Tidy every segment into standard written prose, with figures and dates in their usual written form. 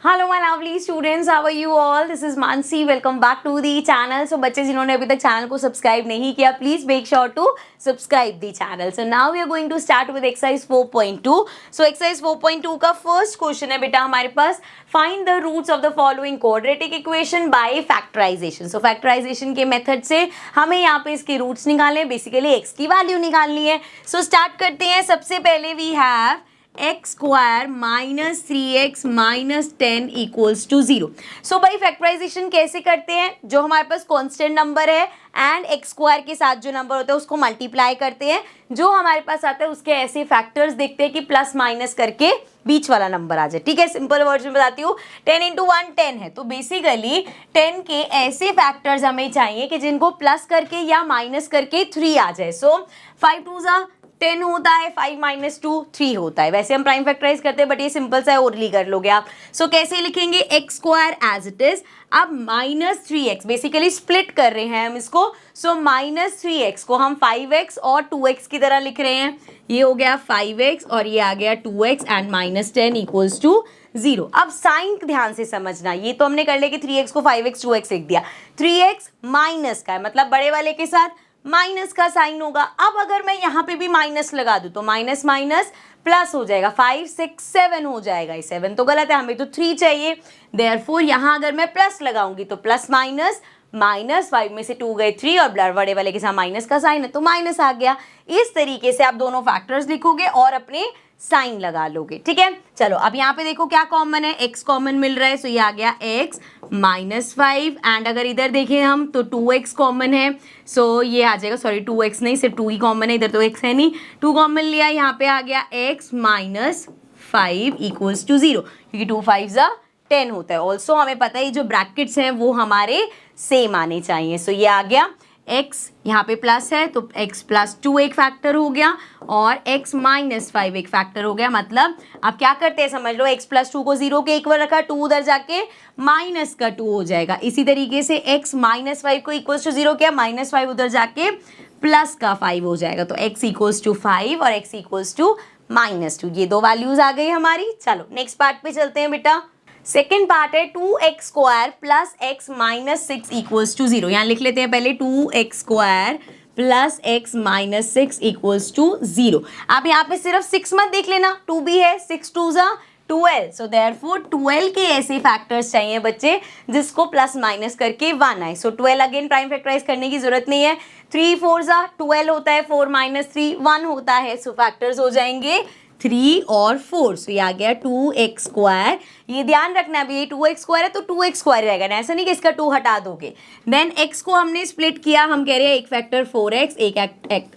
Hello my lovely students, how are you all? This is Mansi, welcome back to the channel. So बच्चे जिन्होंने अभी तक channel को subscribe नहीं किया, please make sure to subscribe the channel. So now we are going to start with exercise 4.2। So exercise 4.2 का first question है बेटा हमारे पास, find the roots of the following quadratic equation by factorisation. So factorisation के method से हमें यहाँ पे इसके रूट्स निकालने, बेसिकली एक्स की वैल्यू निकालनी है। सो स्टार्ट करते हैं। सबसे पहले we have x square minus 3x minus 10 equals to 0। So भाई फैक्टराइजेशन कैसे करते हैं? जो हमारे पास कांस्टेंट नंबर है एंड एक्स स्क्वायर के साथ जो नंबर होता है उसको मल्टीप्लाई करते हैं। जो हमारे पास आता है उसके ऐसे फैक्टर्स देखते हैं कि प्लस माइनस करके बीच वाला नंबर आ जाए। ठीक है, सिंपल वर्ड्स में बताती हूँ। 10 इंटू 1 10 है, तो बेसिकली 10 के ऐसे फैक्टर्स हमें चाहिए कि जिनको प्लस करके या माइनस करके 3 आ जाए। सो 5 2 जा 10 होता है, 5 माइनस 2 3 होता है। वैसे हम प्राइम फैक्टराइज करते हैं बट ये सिंपल सा है, ओरली कर लोगे आप। सो कैसे लिखेंगे? X square as it is, अब माइनस 3x, बेसिकली स्प्लिट कर रहे हैं हम इसको। सो माइनस 3x को हम 5x और 2x की तरह लिख रहे हैं। ये हो गया 5x और ये आ गया 2x and minus 10 equals to 0। अब साइन ध्यान से समझना, ये तो हमने कर लिया कि 3x को 5x 2x लिख दिया। 3x माइनस का है, मतलब बड़े वाले के साथ माइनस का साइन होगा। अब अगर मैं यहाँ पे भी माइनस लगा दूं तो माइनस माइनस प्लस हो जाएगा, 5 6 7 हो जाएगा। 7 तो गलत है, हमें तो 3 चाहिए। देयरफॉर यहाँ अगर मैं प्लस लगाऊंगी तो प्लस माइनस माइनस 5 में से 2 गए 3 और ब्लर बड़े वाले के साथ माइनस का साइन है तो माइनस आ गया। इस तरीके से आप दोनों फैक्टर्स लिखोगे और अपने साइन लगा लोगे। ठीक है, चलो अब यहाँ पे देखो क्या कॉमन है, x कॉमन मिल रहा है। सो ये आ गया x माइनस 5 एंड अगर इधर देखें हम तो 2x कॉमन है। सो ये आ जाएगा, सॉरी 2x नहीं, सिर्फ 2 ही कॉमन है, इधर तो x है नहीं। 2 कॉमन लिया, यहाँ पे आ गया x माइनस 5 इक्वल्स टू 0, क्योंकि 2 5 जा 10 होता है। ऑल्सो हमें पता है जो ब्रैकेट्स हैं वो हमारे सेम आने चाहिए। सो ये आ गया x, यहाँ पे प्लस है तो x प्लस 2 एक फैक्टर हो गया और x माइनस 5 एक फैक्टर हो गया। मतलब आप क्या करते हैं समझ लो, x प्लस 2 को 0 के इक्वल रखा, 2 उधर जाके माइनस का 2 हो जाएगा। इसी तरीके से x माइनस 5 को इक्वल टू 0 किया, माइनस 5 उधर जाके प्लस का 5 हो जाएगा। तो x इक्वल्स टू 5 और x इक्वल्स टू माइनस 2, ये दो वैल्यूज आ गई हमारी। चलो नेक्स्ट पार्ट पे चलते हैं बेटा। सेकेंड पार्ट है 2x square plus x minus 6 equals to 0। यहाँ लिख लेते हैं पहले 2x square plus x minus 6 equals to 0। आप यहाँ पे सिर्फ 6 मत देख लेना, 2 भी है, 6 2 जा 12। सो देयरफॉर 12 के ऐसे फैक्टर्स चाहिए बच्चे जिसको प्लस माइनस करके 1 आए। सो 12 अगेन प्राइम फैक्टराइज करने की जरूरत नहीं है। 3 4 जा 12 होता है, 4 माइनस 3 1 होता है। सो फैक्टर्स हो जाएंगे 3 और 4। सो ये आ गया 2x स्क्वायर। ये ध्यान रखना अभी ये 2x स्क्वायर है तो 2x स्क्वायर रहेगा ना, ऐसा नहीं कि इसका 2 हटा दोगे। देन x को हमने स्प्लिट किया, हम कह रहे हैं एक फैक्टर 4x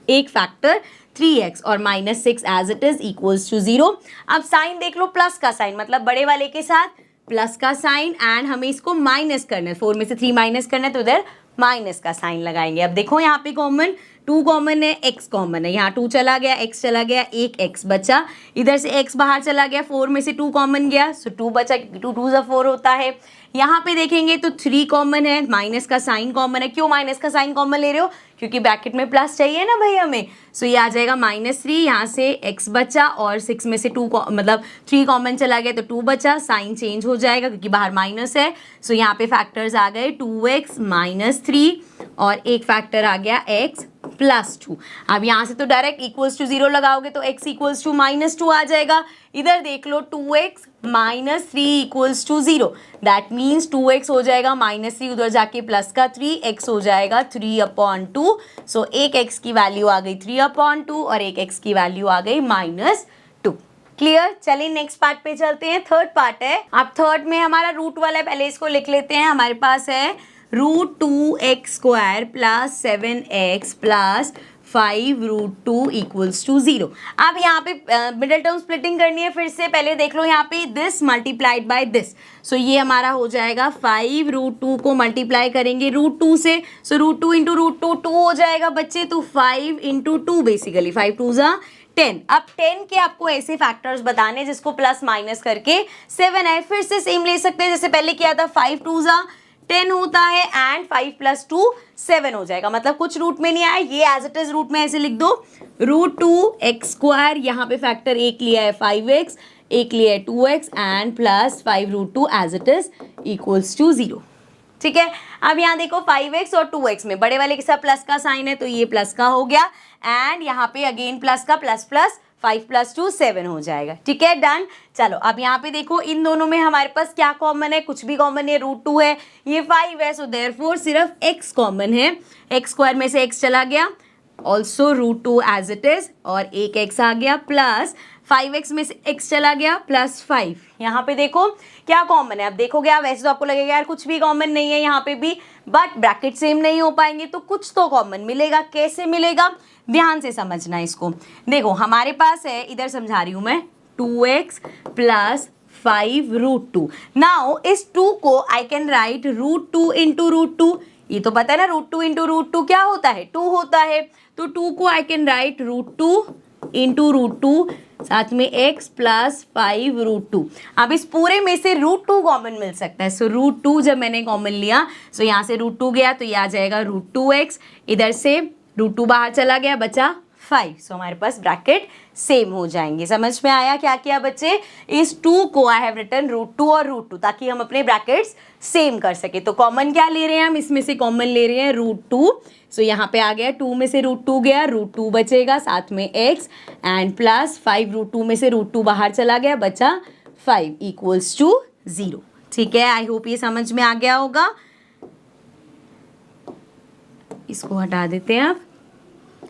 एक फैक्टर 3x और minus 6 as it is equals to 0। अब साइन देख लो, प्लस का साइन, मतलब बड़े वाले के साथ प्लस का साइन एंड हमें इसको माइनस करना है। 4 में से 3 माइनस करना है तो इधर माइनस का साइन लगाएंगे। अब देखो यहाँ पे कॉमन 2 कॉमन है, x कॉमन है, यहाँ 2 चला गया, x चला गया, एक x बचा, इधर से x बाहर चला गया, 4 में से 2 कॉमन गया, सो 2 बचा, 2 2 4 होता है। यहाँ पे देखेंगे तो 3 कॉमन है, माइनस का साइन कॉमन है। क्यों माइनस का साइन कॉमन ले रहे हो? क्योंकि ब्रैकेट में प्लस चाहिए ना भाई हमें। सो ये आ जाएगा -3, यहाँ से x बचा और 6 में से 2 मतलब 3 कॉमन चला गया तो 2 बचा, साइन चेंज हो जाएगा क्योंकि बाहर माइनस है। सो यहाँ पे फैक्टर्स आ गए 2x माइनस 3 और एक फैक्टर आ गया x प्लस 2। अब यहाँ से तो डायरेक्ट इक्वल्स टू 0 लगाओगे तो x इक्वल्स टू माइनस 2 आ जाएगा। इधर देख लो 2x minus 3 equals to 0, that means 2x हो जाएगा माइनस 3, उधर जाके प्लस का 3, x हो जाएगा 3/2। सो एक x की वैल्यू आ गई 3/2 और एक x की वैल्यू आ गई -2। क्लियर? चलिए नेक्स्ट पार्ट पे चलते हैं। थर्ड पार्ट है, अब थर्ड में हमारा रूट वाला है, पहले इसको लिख लेते हैं। हमारे पास है √2x square plus 7x plus 5√2 equals to 0। अब यहाँ पे मिडिल टर्म स्प्लिटिंग करनी है। फिर से पहले देख लो यहाँ पे दिस मल्टीप्लाइड बाय दिस। सो ये हमारा हो जाएगा 5√2 को मल्टीप्लाई करेंगे √2 से। सो √2 इंटू √2 2 हो जाएगा बच्चे, तो 5 इंटू 2 बेसिकली 5 2 जा 10। अब 10 के आपको ऐसे फैक्टर्स बताने जिसको प्लस माइनस करके 7 आए। फिर से सेम ले सकते हैं जैसे पहले किया था, 5 2 जा 10 होता है एंड 5 प्लस 2 7 हो जाएगा। मतलब कुछ रूट में नहीं आया, ये एज इट इज रूट में ऐसे लिख दो। √2x स्क्वायर, यहाँ पे फैक्टर 1 लिया है 5x, एक लिए 2x and plus 5√2 as it is equals to 0। ठीक है, अब यहाँ देखो 5x और 2x में बड़े वाले के साथ प्लस का साइन है तो ये प्लस का हो गया, एंड यहाँ पे अगेन प्लस का प्लस प्लस 5 + 2 7 हो जाएगा। ठीक है, डन। चलो अब यहाँ पे देखो इन दोनों में हमारे पास क्या कॉमन है, कुछ भी कॉमन है, √2 है, ये 5 है, सो देयरफॉर सिर्फ x कॉमन है, x² में से x चला गया, ऑल्सो √2 एज इट इज, और एक x आ गया, प्लस 5x में से x चला गया प्लस 5। यहाँ पे देखो क्या कॉमन है, अब देखोगे आप वैसे तो आपको लगेगा यार कुछ भी कॉमन नहीं है यहाँ पे भी, बट ब्रैकेट सेम नहीं हो पाएंगे तो कुछ तो कॉमन मिलेगा। कैसे मिलेगा, ध्यान से समझना इसको। देखो हमारे पास है, इधर समझा रही हूँ मैं, 2x प्लस 5√2। नाउ इस 2 को आई कैन राइट √2 इंटू √2, ये तो पता है ना √2 इंटू √2 क्या होता है, 2 होता है, तो 2 को आई कैन राइट √2 इंटू √2, साथ में x प्लस 5√2। अब इस पूरे में से √2 कॉमन मिल सकता है, सो √2 जब मैंने कॉमन लिया, सो यहाँ से √2 गया तो ये आ जाएगा √2x, इधर से √2 बाहर चला गया, बचा 5, सो हमारे पास ब्रैकेट सेम हो जाएंगे। समझ में आया क्या किया बच्चे, इस 2 को आई हैव रिटन √2 और √2 ताकि हम अपने ब्रैकेट्स सेम कर सके। तो कॉमन क्या ले रहे हैं हम, इसमें से कॉमन ले रहे हैं √2, सो यहाँ पे आ गया 2 में से √2 गया, √2 बचेगा, साथ में x एंड प्लस 5√2 में से √2 बाहर चला गया, बचा 5 इक्वल्स टू 0। ठीक है, आई होप ये समझ में आ गया होगा। इसको हटा देते हैं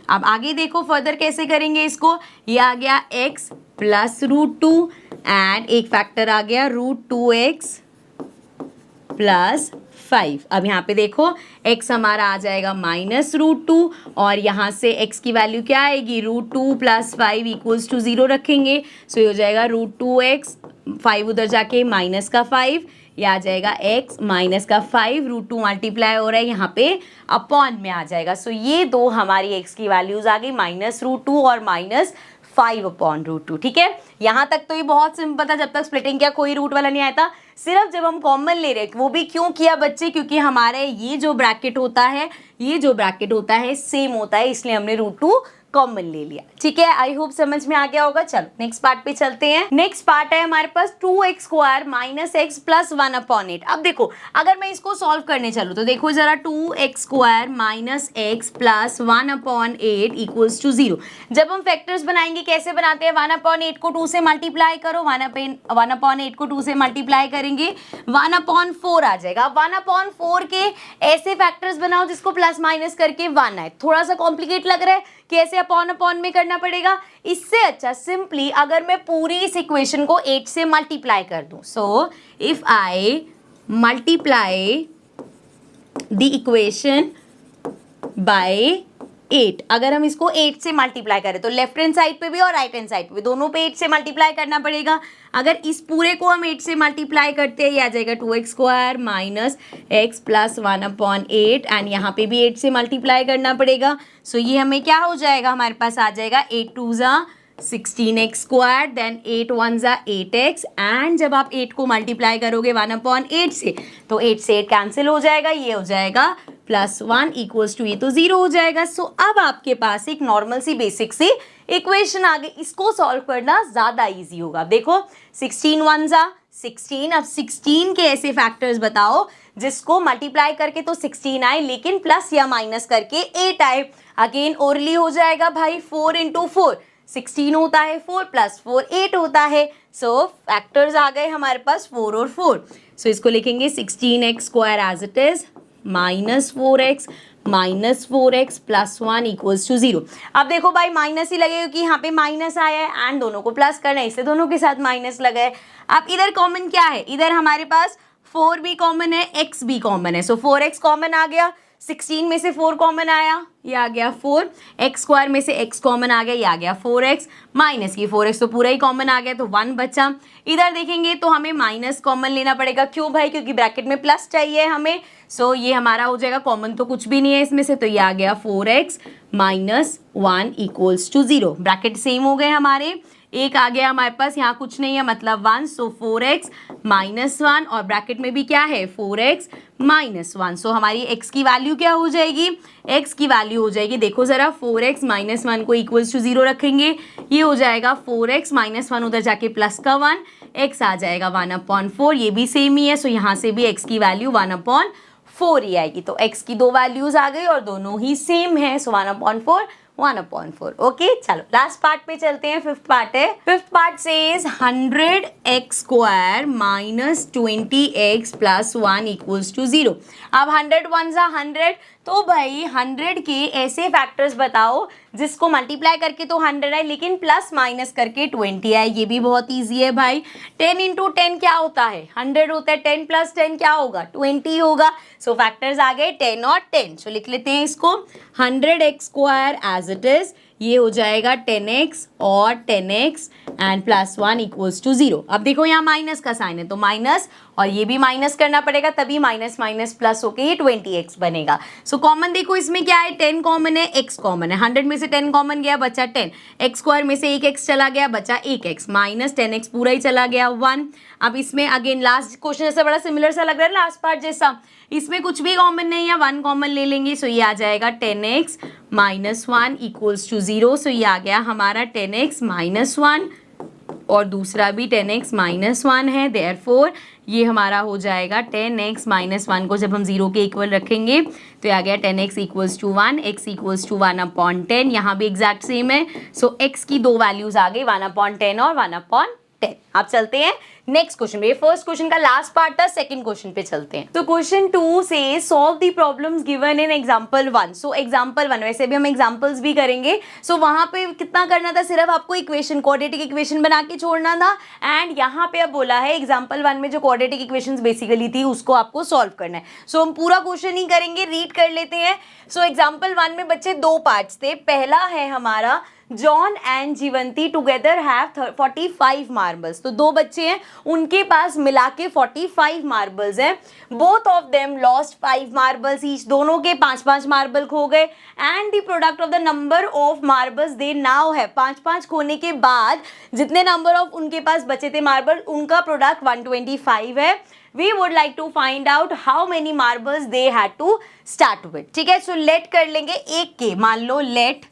अब आगे देखो फर्दर कैसे करेंगे इसको। ये आ गया x प्लस √2 एंड एक फैक्टर आ गया √2x प्लस 5। अब यहाँ पे देखो x हमारा आ जाएगा माइनस √2 और यहाँ से x की वैल्यू क्या आएगी, √2 प्लस 5 इक्वल्स टू 0 रखेंगे, सो ये हो जाएगा √2x, 5 उधर जाके माइनस का 5, ये आ जाएगा x माइनस का 5, √2 मल्टीप्लाई हो रहा है यहाँ पे अपॉन में आ जाएगा, सो ये दो हमारी x की वैल्यूज आ गई -√2 और -5/√2। ठीक है, यहाँ तक तो ये बहुत सिंपल था, जब तक स्प्लिटिंग किया कोई रूट वाला नहीं आया था, सिर्फ जब हम कॉमन ले रहे, वो भी क्यों किया बच्चे, क्योंकि हमारे ये जो ब्रैकेट होता है, ये जो ब्रैकेट होता है सेम होता है, इसलिए हमने √2 कॉमन ले लिया। ठीक है, आई होप समझ में आ गया होगा। चलो नेक्स्ट पार्ट पे चलते हैं। नेक्स्ट पार्ट है हमारे पास 2x² माइनस x प्लस 1/8। अब देखो अगर मैं इसको सॉल्व करने चलूँ तो देखो जरा, 2x² minus x plus 1/8 equals to 0। जब हम फैक्टर्स बनाएंगे कैसे बनाते हैं, 1/8 को 2 से मल्टीप्लाई करो, 1/8 को 2 से मल्टीप्लाई करेंगे 1/4 आ जाएगा। 1/4 के ऐसे फैक्टर्स बनाओ जिसको प्लस माइनस करके 1 आए। थोड़ा सा कॉम्प्लिकेट लग रहा है कि ऐसे अपॉन में करना पड़ेगा, इससे अच्छा सिंपली अगर मैं पूरी इस इक्वेशन को 8 से मल्टीप्लाई कर दूं, so if I multiply the equation by 8, अगर हम इसको 8 से मल्टीप्लाई करें तो लेफ्ट हैंड साइड पे भी और राइट हैंड साइड पे दोनों पे 8 से मल्टीप्लाई करना पड़ेगा। अगर इस पूरे को हम 8 से मल्टीप्लाई करते हैं, ये आ जाएगा 2x² minus x plus 1/8 and यहाँ पे भी 8 से मल्टीप्लाई करना पड़ेगा, सो ये हमें क्या हो जाएगा, हमारे पास आ जाएगा 8 2 16x², देन 8 1 8x, एंड जब आप 8 को मल्टीप्लाई करोगे 1/8 से तो 8 से 8 कैंसिल हो जाएगा, ये हो जाएगा +1 इक्वल्स टू, ये तो 0 हो जाएगा। सो अब आपके पास एक नॉर्मल सी बेसिक सी इक्वेशन आ गई, इसको सॉल्व करना ज़्यादा ईजी होगा। देखो 16 1 16, अब 16 के ऐसे फैक्टर्स बताओ जिसको मल्टीप्लाई करके तो 16 आए लेकिन प्लस या माइनस करके 8 आए। अगेन ओरली हो जाएगा भाई, 4 × 4 16 होता है, 4 + 4 8 होता है, सो फैक्टर्स आ गए हमारे पास 4 और 4। सो इसको लिखेंगे 16x² as it is -4x plus 1 equals to 0। अब देखो भाई माइनस ही लगेगा क्योंकि यहाँ पे माइनस आया है एंड दोनों को प्लस करना है, इससे दोनों के साथ माइनस लगा है। अब इधर कॉमन क्या है, इधर हमारे पास 4 भी कॉमन है, x भी कॉमन है, सो 4x कॉमन आ गया, 16 में से 4 कॉमन आया, ये आ गया 4, x² में से x कॉमन आ गया, ये आ गया 4x, माइनस की 4x तो पूरा ही कॉमन आ गया तो 1 बचा। इधर देखेंगे तो हमें माइनस कॉमन लेना पड़ेगा, क्यों भाई, क्योंकि ब्रैकेट में प्लस चाहिए हमें, सो ये हमारा हो जाएगा, कॉमन तो कुछ भी नहीं है इसमें से, तो ये आ गया 4x - 1 equals to 0। Bracket same हो गए हमारे, एक आ गया हमारे पास, यहाँ कुछ नहीं है मतलब 1, सो 4x माइनस 1 और ब्रैकेट में भी क्या है 4x माइनस 1। सो हमारी x की वैल्यू क्या हो जाएगी, x की वैल्यू हो जाएगी, देखो जरा 4x माइनस 1 को इक्वल्स टू 0 रखेंगे, ये हो जाएगा 4x माइनस 1 उधर जाके प्लस का 1, x आ जाएगा 1/4, ये भी सेम ही है। सो यहाँ से भी x की वैल्यू 1/4 ही आएगी। तो x की दो वैल्यूज आ गई और दोनों ही सेम है, सो 1/4 1/4। ओके चलो लास्ट पार्ट पे चलते हैं, फिफ्थ पार्ट है। Fifth part says 100x square minus 20x plus 1 equals to 0। अब 100 1 जा 100, तो भाई 100 के ऐसे फैक्टर्स बताओ जिसको मल्टीप्लाई करके तो 100 आए लेकिन प्लस माइनस करके 20 आए। ये भी बहुत इजी है भाई। 10 इंटू 10 क्या होता है 100 होता है, 10 प्लस 10 क्या होगा 20 होगा। सो फैक्टर्स आ गए 10 और 10। सो लिख लेते हैं इसको 100x square as it is, ये हो जाएगा 10x और 10x and plus 1 equals to 0। अब देखो यहाँ माइनस का साइन है तो माइनस और ये भी माइनस करना पड़ेगा, तभी माइनस माइनस प्लस होके ये 20x बनेगा। सो कॉमन देखो इसमें क्या है 10 कॉमन है, x कॉमन है, 100 में से 10 कॉमन गया बचा 10, x स्क्वायर में से 1x चला गया बचा 1x माइनस 10x पूरा ही चला गया 1। अब इसमें अगेन लास्ट क्वेश्चन जैसा बड़ा सिमिलर सा लग रहा है लास्ट पार्ट जैसा, इसमें कुछ भी कॉमन नहीं है 1 कॉमन ले लेंगे। सो ये आ जाएगा 10x minus 1 equals to 0। So ये आ गया हमारा 10x माइनस 1 और दूसरा भी 10x माइनस 1 है, देयरफॉर ये हमारा हो जाएगा 10x माइनस 1 को जब हम 0 के इक्वल रखेंगे तो ये आ गया 10x equals to 1, x equals to 1/10। यहाँ भी एग्जैक्ट सेम है। सो x की दो वैल्यूज आ गई 1/10 और 1/10। आप चलते हैं नेक्स्ट क्वेश्चन पे। फर्स्ट क्वेश्चन का लास्ट पार्ट था, सेकंड क्वेश्चन पे चलते हैं। तो क्वेश्चन 2 से solve the problems given in example 1। So example 1 वैसे भी हम एग्जांपल्स भी करेंगे। सो वहां पे कितना करना था, सिर्फ आपको इक्वेशन क्वाड्रेटिक इक्वेशन बना के छोड़ना था। एंड यहाँ पे अब बोला है एग्जांपल 1 में जो क्वाड्रेटिक इक्वेशंस बेसिकली थी उसको आपको सॉल्व करना है। सो हम पूरा क्वेश्चन ही करेंगे, रीड कर लेते हैं। सो एग्जांपल 1 में बच्चे दो पार्ट्स थे। पहला है हमारा John and Jeevanti together have 45 marbles. तो दो बच्चे हैं उनके पास मिला के 45 मार्बल्स हैं। Both of them lost 5 marbles each, दोनों के 5-5 मार्बल खो गए। And the product of the number of marbles they now है, 5-5 खोने के बाद जितने नंबर ऑफ उनके पास बचे थे मार्बल उनका प्रोडक्ट 125 है। We would like to find out how many marbles they had to start with। ठीक है, सो लेट कर लेंगे एक के, मान लो लेट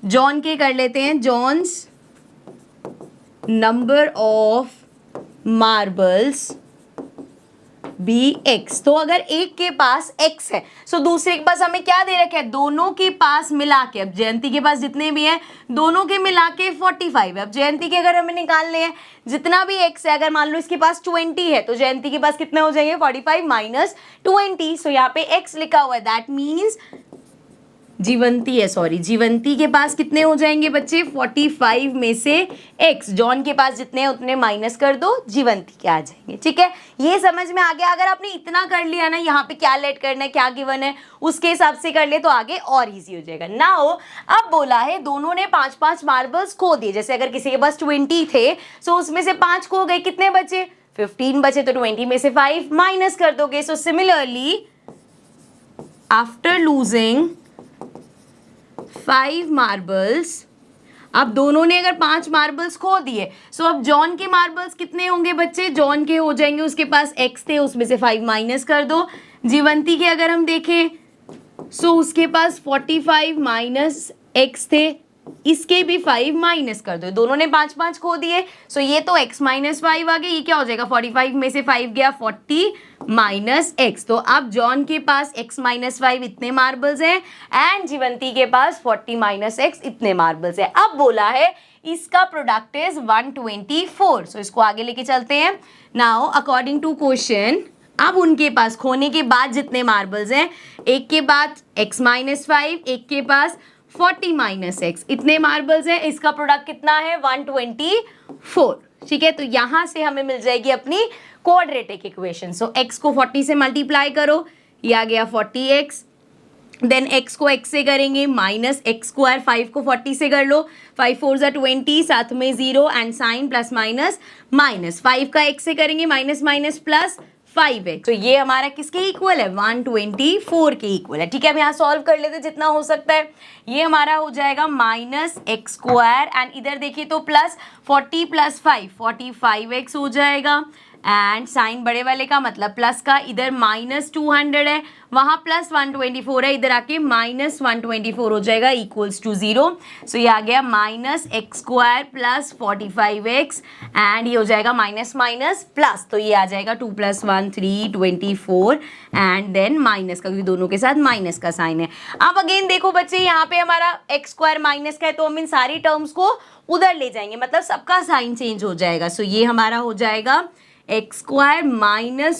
जॉन के कर लेते हैं, John's number of marbles be x. तो अगर एक के पास x है सो दूसरे के पास हमें क्या दे रखा है, दोनों के पास मिला के, अब जयंती के पास जितने भी हैं दोनों के मिला के 45 है। अब जयंती के अगर हमें निकालने हैं जितना भी x है, अगर मान लो इसके पास 20 है तो जयंती के पास कितने हो जाएंगे 45 माइनस 20। सो यहाँ पे x लिखा हुआ है, दैट मीन्स जीवंती है, सॉरी जीवंती के पास कितने हो जाएंगे बच्चे 45 में से x, जॉन के पास जितने हैं उतने माइनस कर दो, जीवंती के आ जाएंगे। ठीक है, ये समझ में आ गया। अगर आपने इतना कर लिया ना, यहाँ पे क्या लेट करना है क्या गिवन है उसके हिसाब से कर ले तो आगे और इजी हो जाएगा। नाउ अब बोला है दोनों ने 5-5 मार्बल्स खो दिए। जैसे अगर किसी के पास 20 थे सो उसमें से 5 खो गए, कितने बचे 15 बचे, तो 20 में से 5 माइनस कर दोगे। So similarly after losing 5 marbles, अब दोनों ने अगर 5 मार्बल्स खो दिए सो अब जॉन के मार्बल्स कितने होंगे बच्चे, जॉन के हो जाएंगे, उसके पास x थे उसमें से 5 माइनस कर दो। जीवंती के अगर हम देखें सो उसके पास 45 माइनस x थे, इसके भी 5 माइनस कर दो, दोनों ने 5-5 खो दिए। सो ये तो x माइनस 5 आ गया, ये क्या हो जाएगा 45 में से 5 गया 40 माइनस x। तो अब जॉन के पास x माइनस 5 इतने मार्बल्स हैं एंड जीवंती के पास 40 माइनस x इतने मार्बल्स हैं। अब बोला है इसका प्रोडक्ट इज 124। सो इसको आगे लेके चलते हैं। नाउ अकॉर्डिंग टू क्वेश्चन, अब उनके पास खोने के बाद जितने मार्बल्स हैं, एक के बाद x माइनस 5, एक के पास 40 माइनस x, इतने मार्बल्स हैं, इसका प्रोडक्ट कितना है 124। ठीक है, तो यहां से हमें मिल जाएगी अपनी क्वाड्रेटिक इक्वेशन। सो x को 40 से मल्टीप्लाई करो, ये आ गया 40x, देन x को x से करेंगे माइनस x स्क्वायर, 5 को 40 से कर लो, 5 4 जा 20, साथ में 0 and sign plus minus minus, 5 का x से करेंगे माइनस माइनस प्लस, 5x। तो ये हमारा किसके इक्वल है, 124 के इक्वल है। ठीक है, हम यहाँ सॉल्व कर लेते जितना हो सकता है। ये हमारा हो जाएगा -x² एंड इधर देखिए तो प्लस 40 + 5 45x हो जाएगा। एंड साइन बड़े वाले का मतलब प्लस का, इधर -200 है, वहाँ +124 है, इधर आके -124 हो जाएगा इक्वल्स टू 0। सो ये आ गया -x² + 45x एंड ये हो जाएगा माइनस माइनस प्लस, तो ये आ जाएगा 2 + 1 3 24 एंड देन माइनस का, क्योंकि दोनों के साथ माइनस का साइन है। अब अगेन देखो बच्चे, यहाँ पे हमारा x² माइनस का है तो हम इन सारी टर्म्स को उधर ले जाएंगे, मतलब सबका साइन चेंज हो जाएगा। सो ये हमारा हो जाएगा x² -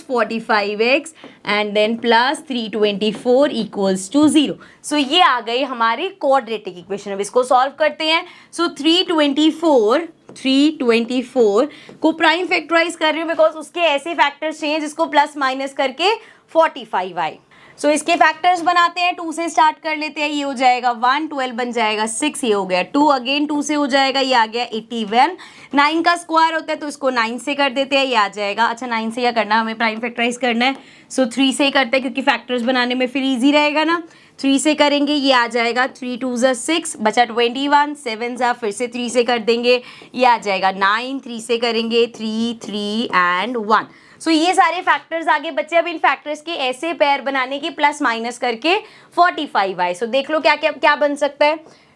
45x and then plus 324 equals to 0। So ये आ गई हमारी क्वाड्रेटिक इक्वेशन। अब इसको सॉल्व करते हैं। सो 324 को प्राइम फैक्टराइज कर रही हूँ बिकॉज उसके ऐसे फैक्टर्स चाहिए जिसको प्लस माइनस करके 45 आए। सो इसके फैक्टर्स बनाते हैं, 2 से स्टार्ट कर लेते हैं। ये हो जाएगा 1, 12 बन जाएगा 6, ये हो गया 2, अगेन 2 से हो जाएगा, ये आ गया 81। 9 का स्क्वायर होता है तो इसको 9 से कर देते हैं, ये आ जाएगा। अच्छा 9 से क्या करना है, हमें प्राइम फैक्टराइज करना है। सो 3 से ही करते हैं क्योंकि फैक्टर्स बनाने में फिर ईजी रहेगा ना। 3 से करेंगे, ये आ जाएगा 3 2 ज़ा 6 बचा 21, 7 ज़ा फिर से 3 से कर देंगे, ये आ जाएगा 9, 3 से करेंगे 3 3 एंड 1। सो ये सारे फैक्टर्स आगे बच्चे। अब इन फैक्टर्स के ऐसे पेयर बनाने की प्लस माइनस करके 45 आए। सो देख लो क्या क्या क्या बन सकता है।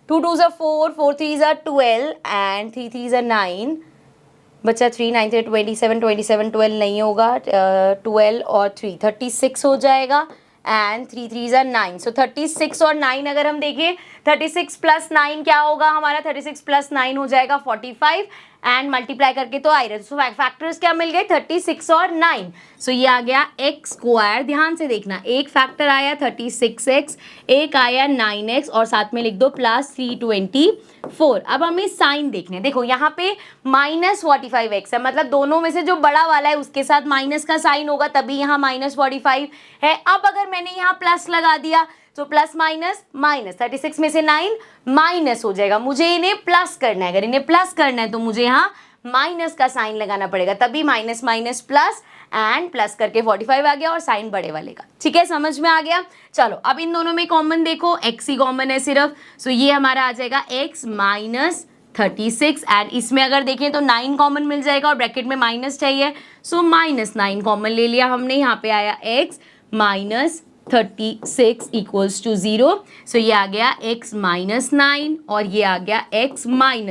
2 2 ज़ा 4, 4 3 ज़ा 12 एंड 3 3 ज़ा 9 बच्चा 3 9 3 27, 27 12 नहीं होगा, 12 और 3 36 हो जाएगा एंड 3 3 ज़ा 9। सो 36 और 9 अगर हम देखें, 36 + 9 क्या होगा हमारा, 36 + 9 हो जाएगा 45 एंड मल्टीप्लाई करके तो आई रहे। सो फैक्टर्स क्या मिल गए, 36 और 9। सो ये आ गया x²। ध्यान से देखना, एक फैक्टर आया 36x, एक आया 9x और साथ में लिख दो प्लस 324। अब हमें साइन देखने, देखो यहाँ पे -45x है, मतलब दोनों में से जो बड़ा वाला है उसके साथ माइनस का साइन होगा, तभी यहाँ -45 है। अब अगर मैंने यहाँ प्लस लगा दिया तो प्लस माइनस माइनस, 36 में से 9 माइनस हो जाएगा। मुझे इन्हें प्लस करना है, अगर इन्हें प्लस करना है तो मुझे यहाँ माइनस का साइन लगाना पड़ेगा, तभी minus minus plus and plus करके 45 आ गया और साइन बड़े वाले का। ठीक है, समझ में आ गया। चलो अब इन दोनों में कॉमन देखो, x ही कॉमन है सिर्फ। सो ये हमारा आ जाएगा x - 36 एंड इसमें अगर देखें तो 9 कॉमन मिल जाएगा और ब्रैकेट में माइनस चाहिए। सो -9 कॉमन ले लिया हमने, यहाँ पे आया x - 36 इक्वल्स टू 0। सो ये आ गया x - 9 और ये आ गया x -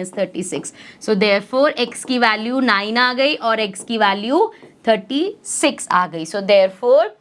36। सो देयरफॉर x की वैल्यू 9 आ गई और x की वैल्यू 36 आ गई। सो देयरफॉर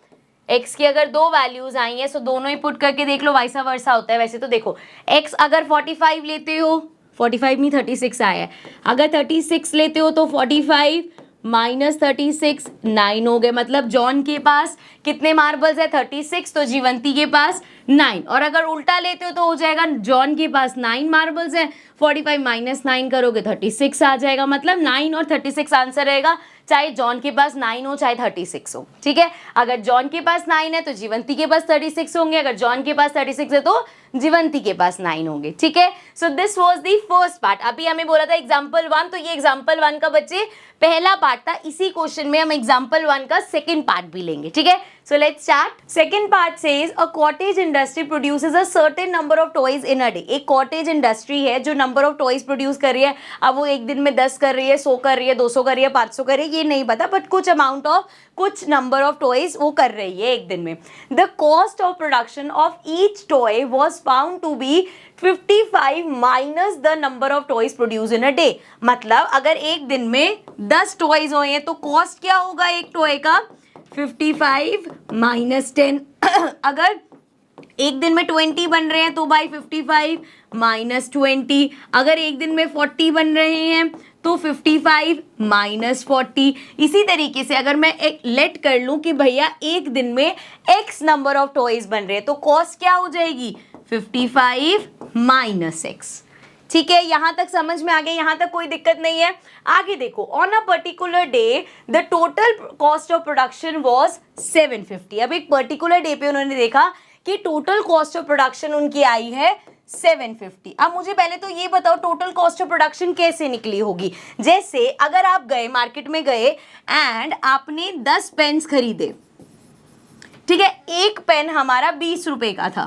x की अगर दो वैल्यूज आई हैं, सो दोनों ही पुट करके देख लो, वाइसा वर्सा होता है। वैसे तो देखो x अगर 45 लेते हो, 45 नहीं 36 आया है, अगर 36 लेते हो तो 45 - 36 9 हो गए, मतलब जॉन के पास कितने मार्बल्स है, 36, तो जीवंती के पास 9। और अगर उल्टा लेते हो तो हो जाएगा जॉन के पास 9 मार्बल्स है, 45 - 9 करोगे 36 आ जाएगा, मतलब 9 और 36 आंसर रहेगा, चाहे जॉन के पास 9 हो चाहे 36 हो। ठीक है, अगर जॉन के पास 9 है तो जीवंती के पास 36 होंगे, अगर जॉन के पास 36 है तो जीवंती के पास 9 होंगे। ठीक है, सो this was the first part. अभी हमें बोला था एग्जाम्पल 1, तो ये एग्जाम्पल 1 का बच्चे पहला पार्ट था। इसी क्वेश्चन में हम एग्जाम्पल 1 का सेकंड पार्ट भी लेंगे। ठीक है, so let's start. Second part says a cottage industry produces a certain number of toys in a day. एक कॉटेज इंडस्ट्री है जो नंबर ऑफ टॉयज प्रोड्यूस कर रही है। अब वो एक दिन में 10 कर रही है, 100 कर रही है, 200 कर रही है, 500 कर रही है, ये नहीं पता, बट कुछ अमाउंट ऑफ कुछ नंबर ऑफ टॉयज वो कर रही है एक दिन में। The cost of production of each toy was found to be 55 minus the number of toys produce in a day. मतलब अगर एक दिन में 10 टॉयज हुए हैं तो कॉस्ट क्या होगा एक टॉय का, 55 - 10। अगर एक दिन में 20 बन रहे हैं तो बाई 55 - 20। अगर एक दिन में 40 बन रहे हैं तो 55 - 40। इसी तरीके से अगर मैं एक लेट कर लूं कि भैया एक दिन में x नंबर ऑफ टॉयज बन रहे हैं तो कॉस्ट क्या हो जाएगी, 55 - x। ठीक है, यहां तक समझ में आ गया, यहां तक कोई दिक्कत नहीं है। आगे देखो, on a particular day the total cost of production was 750। अब एक पर्टिकुलर डे पे उन्होंने देखा कि टोटल कॉस्ट ऑफ प्रोडक्शन उनकी आई है 750। अब मुझे पहले तो ये बताओ टोटल कॉस्ट ऑफ प्रोडक्शन कैसे निकली होगी। जैसे अगर आप गए मार्केट में गए एंड आपने 10 पेन्स खरीदे, ठीक है, एक पेन हमारा 20 रुपए का था।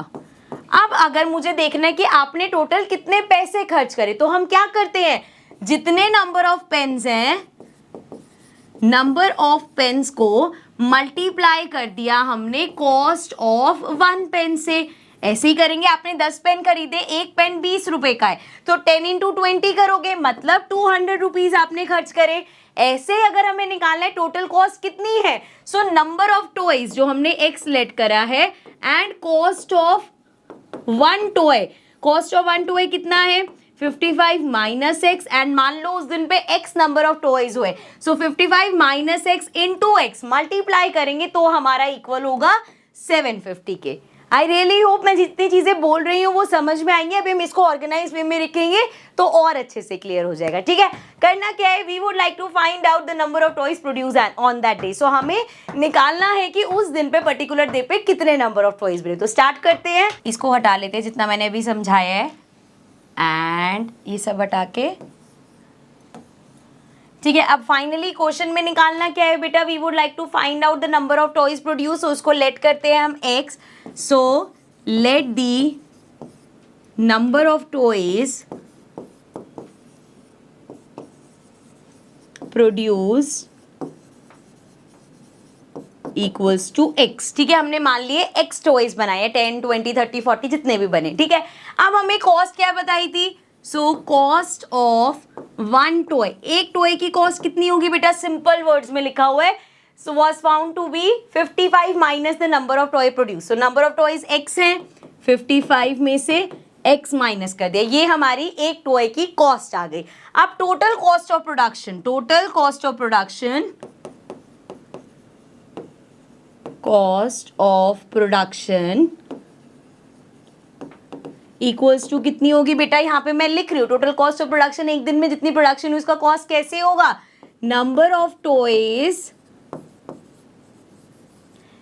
अब अगर मुझे देखना है कि आपने टोटल कितने पैसे खर्च करे, तो हम क्या करते हैं, जितने नंबर ऑफ पेन्स हैं, नंबर ऑफ पेन्स को मल्टीप्लाई कर दिया हमने कॉस्ट ऑफ 1 पेन से। ऐसे ही करेंगे, आपने 10 पेन खरीदे, एक पेन 20 रुपए का है, तो 10 इंटू 20 करोगे, मतलब 200 रुपीज आपने खर्च करे। ऐसे अगर हमें निकालना है टोटल कॉस्ट कितनी है, सो नंबर ऑफ टॉयज जो हमने एक्स लेट करा है and cost of 1 toy, cost of 1 toy कितना है 55 माइनस एक्स, एंड मान लो उस दिन पे एक्स नंबर ऑफ टॉयज हुए, सो 55 minus x into x multiply करेंगे तो हमारा इक्वल होगा 750 के। आई रियली होप मैं जितनी चीजें बोल रही हूँ वो समझ में आएंगी। अभी हम इसको ऑर्गेनाइज वे में लिखेंगे तो और अच्छे से क्लियर हो जाएगा, ठीक है। करना क्या है, we would like to find out the number of toys produce on that day. So हमें निकालना है कि उस दिन पे पर्टिकुलर डे पे कितने नंबर ऑफ टॉयज बने। तो स्टार्ट करते हैं, इसको हटा लेते हैं जितना मैंने अभी समझाया है, एंड ये सब हटा के, ठीक है। अब फाइनली क्वेश्चन में निकालना क्या है बेटा, we would like to find out the number of toys produce. So उसको लेट करते हैं हम x, so let the number of toys produce equals to x, ठीक है। हमने मान लिए एक्स टॉयज बनाए 10 20 30 40 जितने भी बने, ठीक है। अब हमें कॉस्ट क्या बताई थी, सो कॉस्ट ऑफ 1 टॉय, एक टॉय की कॉस्ट कितनी होगी बेटा, सिंपल वर्ड्स में लिखा हुआ है, so was found to be 55 minus the number of toy produce. So number of toys x है, 55 में से एक्स माइनस कर दिया, ये हमारी एक टॉय की कॉस्ट आ गई। अब total cost of production, total cost of production, cost of production equals to कितनी होगी बेटा, यहां पे मैं लिख रही हूँ टोटल कॉस्ट ऑफ प्रोडक्शन, एक दिन में जितनी प्रोडक्शन हुई उसका कॉस्ट कैसे होगा, नंबर ऑफ टॉयज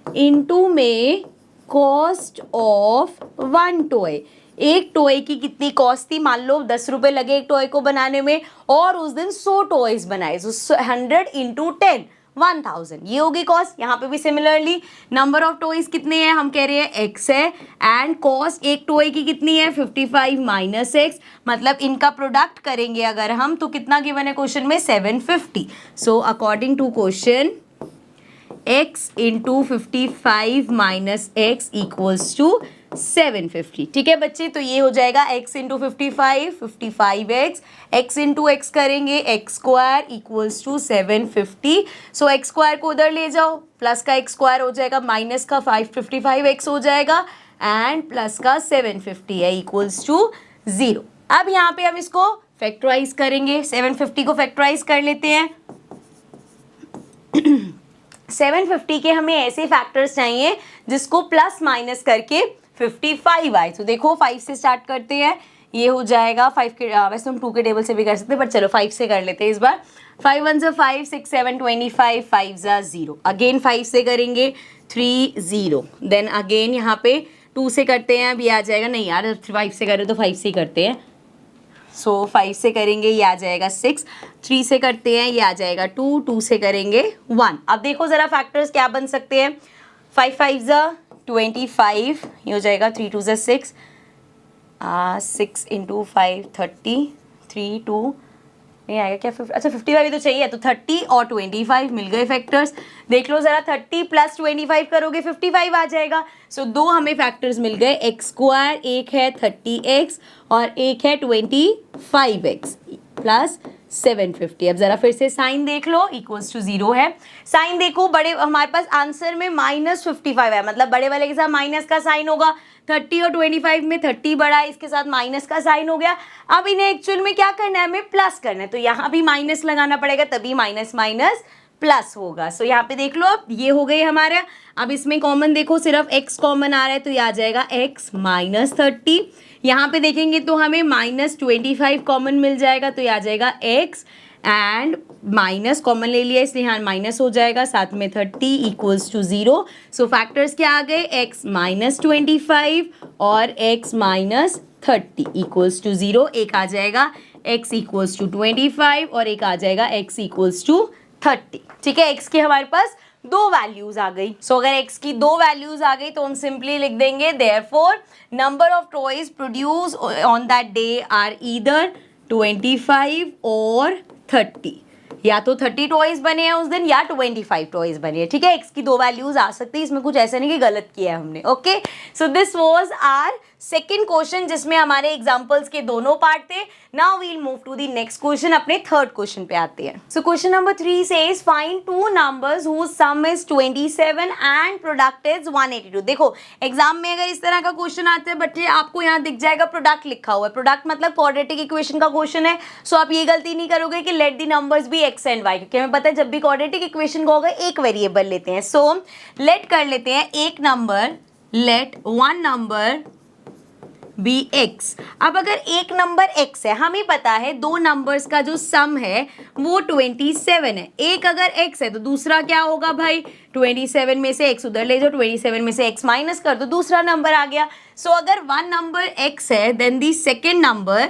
इनटू में कॉस्ट ऑफ 1 टॉय। एक टॉय की कितनी कॉस्ट थी, मान लो 10 रुपए लगे एक टॉय को बनाने में, और उस दिन 100 टॉयज बनाए, सो 100 इंटू 10 1000, ये होगी कॉस्ट। यहाँ पे भी सिमिलरली नंबर ऑफ टॉयज कितने हैं, हम कह रहे हैं एक्स है, एंड कॉस्ट एक टॉय की कितनी है 55 माइनस एक्स, मतलब इनका प्रोडक्ट करेंगे अगर हम तो कितना गिवन है क्वेश्चन में 750। So according to question x into 55 minus x equals to 750, ठीक है बच्चे। तो ये हो जाएगा x into 55x, x into x करेंगे x square equals to 750। So x square को उधर ले जाओ, प्लस का एक्स स्क्वायर हो जाएगा, माइनस का 555x हो जाएगा, एंड प्लस का 750 है इक्वल्स टू 0। अब यहाँ पे हम इसको फैक्टराइज करेंगे, 750 को फैक्टराइज कर लेते हैं। 750 के हमें ऐसे फैक्टर्स चाहिए जिसको प्लस माइनस करके 55 आए। तो देखो 5 से स्टार्ट करते हैं, ये हो जाएगा 5 के, वैसे हम 2 के टेबल से भी कर सकते हैं, पर चलो 5 से कर लेते हैं इस बार। 5 1 5 6 7 25, 5 0, अगेन 5 से करेंगे 3 0, देन अगेन यहाँ पे 2 से करते हैं, अब ये आ जाएगा, नहीं यार 5 से करें तो 5 से ही करते हैं, सो 5 से करेंगे ये आ जाएगा 6, 3 से करते हैं ये आ जाएगा 2, 2 से करेंगे 1। अब देखो ज़रा फैक्टर्स क्या बन सकते हैं, 5 5 25, ये हो जाएगा 3 2 6, 6 इंटू 5 30, 3 2, ये आएगा क्या, अच्छा 55 तो चाहिए, तो 30 और 25 मिल गए फैक्टर्स। देख लो ज़रा 30 प्लस 25 करोगे 55 आ जाएगा। सो 2 हमें फैक्टर्स मिल गए, एक्स स्क्वायर, एक है 30x और एक है 25x प्लस 750। अब ज़रा फिर से साइन देख लो, इक्वल्स टू 0 है। साइन देखो, बड़े हमारे पास आंसर में -55 है, मतलब बड़े वाले के साथ माइनस का साइन होगा, 30 और 25 में 30 बड़ा है, इसके साथ माइनस का साइन हो गया। अब इन्हें एक्चुअल में क्या करना है, हमें प्लस करना है, तो यहाँ भी माइनस लगाना पड़ेगा, तभी माइनस माइनस प्लस होगा। सो यहाँ पे देख लो, अब ये हो गई हमारा। अब इसमें कॉमन देखो, सिर्फ x कॉमन आ रहा है, तो ये आ जाएगा x माइनस 30। यहाँ पे देखेंगे तो हमें -25 कॉमन मिल जाएगा, तो ये आ जाएगा x, एंड माइनस कॉमन ले लिया इसलिए यहाँ माइनस हो जाएगा, साथ में 30 इक्वल्स टू 0। सो फैक्टर्स क्या आ गए, x माइनस 25 और x माइनस 30 इक्वल्स टू 0, एक आ जाएगा x इक्वल्स टू 25 और एक आ जाएगा x इक्वल्स टू 30। ठीक है, x की हमारे पास दो वैल्यूज आ गई। सो अगर x की दो वैल्यूज आ गई तो हम सिंपली लिख देंगे therefore number of toys produce on that day are either 25 और 30, या तो 30 टॉयज बने हैं उस दिन या 25 टॉयज बने हैं। ठीक है, x की दो वैल्यूज आ सकती है, इसमें कुछ ऐसा नहीं कि गलत किया है हमने। Okay, so this was our second question जिसमें हमारे एग्जाम्पल्स के दोनों पार्ट थे। Now we'll move to the next question, अपने थर्ड क्वेश्चन पे आते हैं। So question number 3 says find two numbers whose sum is 27 and product is 182। देखो एग्जाम में अगर इस तरह का क्वेश्चन आता है बच्चे, आपको यहाँ दिख जाएगा प्रोडक्ट लिखा हुआ है, प्रोडक्ट मतलब क्वाड्रेटिक इक्वेशन का क्वेश्चन है। सो आप ये गलती नहीं करोगे कि let the numbers be x and y, क्योंकि हमें पता है जब भी क्वाड्रेटिक इक्वेशन का होगा एक वेरिएबल लेते हैं। सो लेट कर लेते हैं एक number, let one number be x. अब अगर एक नंबर x है, हमें पता है दो नंबर्स का जो सम है वो 27 है। एक अगर x है तो दूसरा क्या होगा भाई, 27 में से x उधर ले जाओ, 27 में से x माइनस कर दो, दूसरा नंबर आ गया। सो अगर वन नंबर x है देन दी सेकेंड नंबर,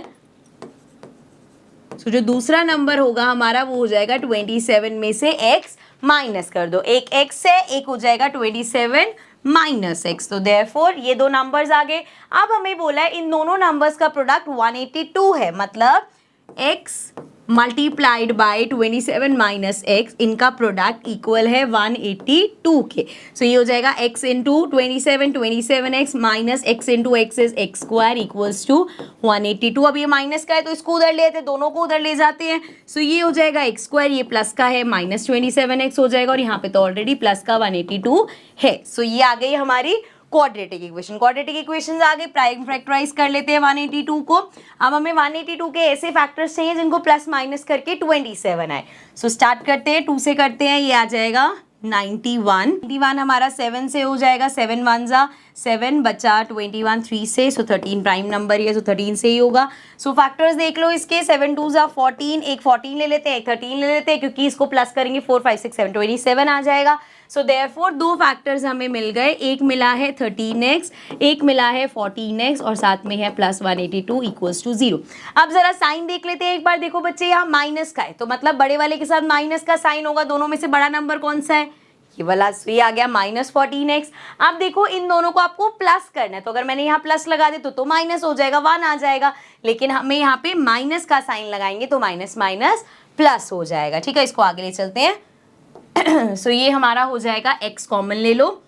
जो दूसरा नंबर होगा हमारा वो हो जाएगा 27 में से x माइनस कर दो, एक x है एक हो जाएगा 27 माइनस एक्स। तो देयरफॉर ये दो नंबर्स आ गए। अब हमें बोला है इन दोनों नंबर्स का प्रोडक्ट 182 है, मतलब x multiplied by 27 minus x, इनका प्रोडक्ट इक्वल है 182 के। सो ये हो जाएगा x into 27x minus x into x is x square equals to 182। अब ये माइनस का है तो इसको उधर ले आते हैं, दोनों को उधर ले जाते हैं। सो ये हो जाएगा एक्स स्क्वायर, ये प्लस का है माइनस 27x हो जाएगा और यहाँ पे तो ऑलरेडी प्लस का 182 है। सो ये आ गई हमारी क्वाड्रेटिक इक्वेशन। क्वाड्रेटिक इक्वेशंस आ गए, प्राइम फैक्टराइज कर लेते हैं 182 को। अब हमें 182 के ऐसे फैक्टर्स चाहिए जिनको प्लस माइनस करके 27 आए। सो स्टार्ट करते हैं, 2 से करते हैं, ये आ जाएगा 91 हमारा 7 से हो जाएगा, 7 1 जा 7 बचा 21 3 से, सो 13 प्राइम नंबर ही है, सो 13 से ही होगा। सो फैक्टर्स देख लो इसके, 7 2 जा 14, एक 14 ले लेते हैं एक 13 ले लेते हैं, क्योंकि इसको प्लस करेंगे 4 5 6 7 27 आ जाएगा। सो देयरफॉर दो फैक्टर्स हमें मिल गए, एक मिला है 13x, एक मिला है 14x और साथ में है प्लस 182 इक्वल्स टू 0। अब जरा साइन देख लेते हैं एक बार। देखो बच्चे यहाँ माइनस का है तो मतलब बड़े वाले के साथ माइनस का साइन होगा। दोनों में से बड़ा नंबर कौन सा है, ये वाला, ये आ गया माइनस 14x। अब देखो इन दोनों को आपको प्लस करना है, तो अगर मैंने यहाँ प्लस लगा दे तो माइनस हो जाएगा, 1 आ जाएगा, लेकिन हमें यहाँ पे माइनस का साइन लगाएंगे तो माइनस माइनस प्लस हो जाएगा। ठीक है, इसको आगे ले चलते हैं। सो ये हमारा हो जाएगा x कॉमन ले लो,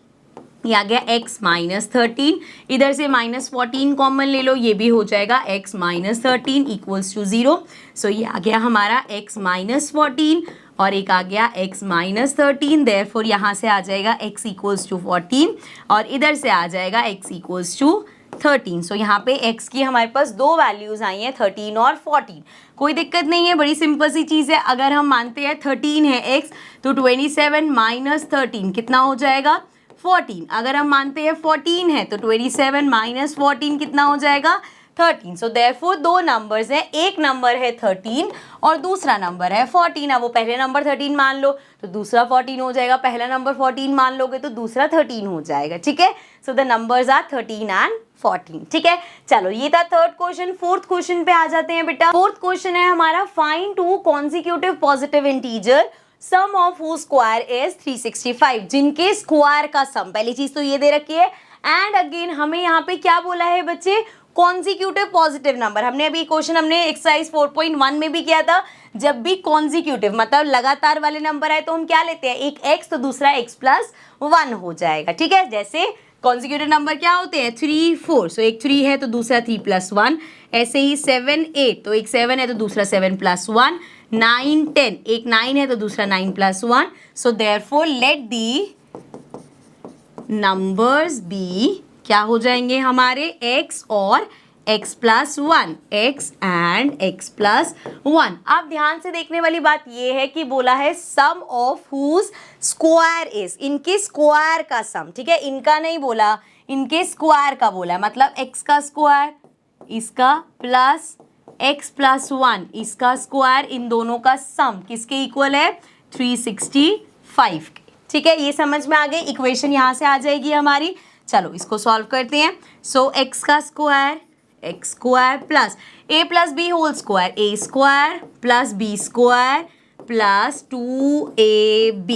ये आ गया x माइनस 13, इधर से माइनस 14 कॉमन ले लो, ये भी हो जाएगा x minus 13 equals to 0। So ये आ गया हमारा x माइनस 14 और एक आ गया x माइनस 13, देयरफॉर यहाँ से आ जाएगा x इक्वल्स टू 14 और इधर से आ जाएगा x इक्वल्स टू 13। सो यहाँ पे x की हमारे पास दो वैल्यूज आई हैं 13 और 14। कोई दिक्कत नहीं है, बड़ी सिंपल सी चीज़ है। अगर हम मानते हैं 13 है x तो 27 माइनस 13 कितना हो जाएगा 14। अगर हम मानते हैं 14 है तो 27 माइनस 14 कितना हो जाएगा 13। सो देयरफॉर दो नंबर्स हैं, एक नंबर है 13 और दूसरा नंबर है 14। अब वो पहले नंबर 13 मान लो तो दूसरा 14 हो जाएगा, पहला नंबर 14 मान लोगे तो दूसरा 13 हो जाएगा। ठीक है, so the numbers are 13 and 14। ठीक है, चलो ये था थर्ड क्वेश्चन। फोर्थ क्वेश्चन पे आ जाते हैं बेटा। फोर्थ क्वेश्चन है हमारा find two consecutive positive integer sum of whose square is 365, जिनके स्क्वायर का सम, पहली चीज तो ये दे रखी है। एंड अगेन हमें यहाँ पे क्या बोला है बच्चे, कॉन्जिक्यूटिव पॉजिटिव नंबर। हमने अभी क्वेश्चन हमने एक्सरसाइज 4.1 में भी किया था, जब भी कॉन्जिक्यूटिव मतलब लगातार वाले नंबर आए तो हम क्या लेते हैं, एक x तो दूसरा x प्लस 1 हो जाएगा। ठीक है, जैसे कॉन्जिक्यूटिव नंबर क्या होते हैं 3 4, सो एक 3 है तो दूसरा 3 प्लस 1, ऐसे ही 7 8 तो एक 7 है तो दूसरा 7 प्लस 1, 9 10 एक 9 है तो दूसरा 9 plus 1। So therefore let the numbers be क्या हो जाएंगे हमारे x और x plus 1, x and x plus 1। अब ध्यान से देखने वाली बात ये है कि बोला है सम ऑफ हुज स्क्वायर इज, इनके स्क्वायर का सम। ठीक है, इनका नहीं बोला, इनके स्क्वायर का बोला, मतलब x का स्क्वायर इसका प्लस x प्लस 1 इसका स्क्वायर, इन दोनों का सम किसके इक्वल है 365 के। ठीक है, ये समझ में आ गई, इक्वेशन यहाँ से आ जाएगी हमारी। चलो इसको सॉल्व करते हैं। सो x का square x square plus a plus b whole square a square plus b square plus 2ab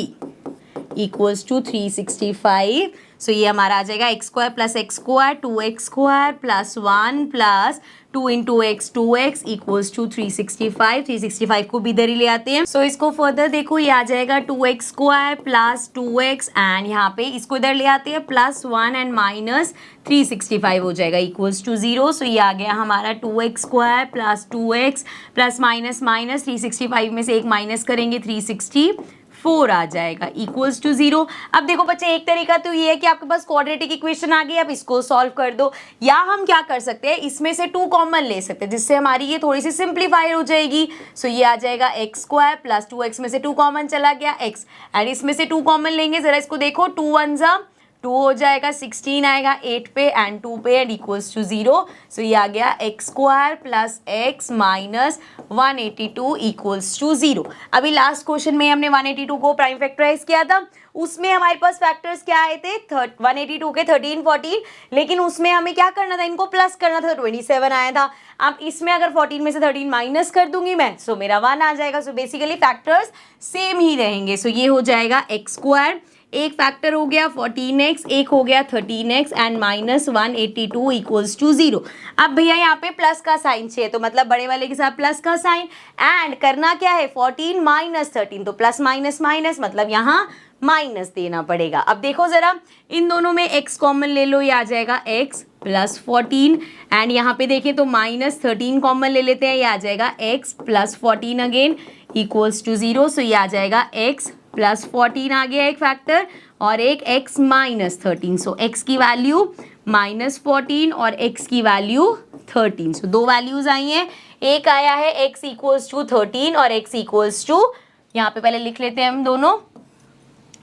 equals to 365. So ये हमारा आ जाएगा x square plus x square 2x square plus 1 plus 2 into x 2x equals to 365. 365 को भी इधर ही ले आते हैं. सो इसको फर्दर देखो, ये आ जाएगा 2x square plus 2x and यहाँ पे इसको इधर ले आते हैं प्लस 1 एंड माइनस 365 हो जाएगा इक्वल्स टू 0. सो ये आ गया हमारा 2x square plus 2x plus minus minus 365 में से एक माइनस करेंगे 364 आ जाएगा इक्वल्स टू 0. अब देखो बच्चे, एक तरीका तो ये है कि आपके पास क्वाड्रेटिक इक्वेशन आ गई, आप इसको सॉल्व कर दो, या हम क्या कर सकते हैं, इसमें से 2 कॉमन ले सकते हैं जिससे हमारी ये थोड़ी सी सिंप्लीफाई हो जाएगी. सो ये आ जाएगा एक्स स्क्वायर प्लस 2x में से 2 कॉमन चला गया x एंड इसमें से 2 कॉमन लेंगे, जरा इसको देखो 2 1 जा 2 हो जाएगा 16 आएगा 8 पे एंड 2 पे एंड इक्वल्स टू 0. सो ये आ गया x square plus x minus 182 equals to 0. अभी लास्ट क्वेश्चन में हमने 182 को प्राइम फैक्टराइज किया था, उसमें हमारे पास फैक्टर्स क्या आए थे 182 के 13 14, लेकिन उसमें हमें क्या करना था, इनको प्लस करना था, 27 आया था. अब इसमें अगर 14 में से 13 माइनस कर दूंगी मैं, सो मेरा 1 आ जाएगा. सो बेसिकली फैक्टर्स सेम ही रहेंगे. सो ये हो जाएगा एक्स स्क्वायर, एक फैक्टर हो गया 14x, एक हो गया 13x and minus 182 equals to 0. अब भैया यहाँ पे प्लस का साइन चाहिए, तो मतलब बड़े वाले के साथ प्लस का साइन एंड करना क्या है 14 माइनस 13, तो प्लस माइनस माइनस मतलब यहाँ माइनस देना पड़ेगा. अब देखो जरा, इन दोनों में x कॉमन ले लो, ये आ जाएगा x प्लस 14 एंड यहाँ पे देखें तो माइनस 13 कॉमन ले लेते हैं, ये आ जाएगा x plus 14 again equals to 0. So ये आ जाएगा x प्लस 14 आ गया एक फैक्टर और एक x माइनस 13. सो x की वैल्यू माइनस 14 और x की वैल्यू 13. सो 2 वैल्यूज आई हैं, एक आया है x इक्वल्स टू 13 और x इक्वल्स टू, यहाँ पे पहले लिख लेते हैं हम दोनों,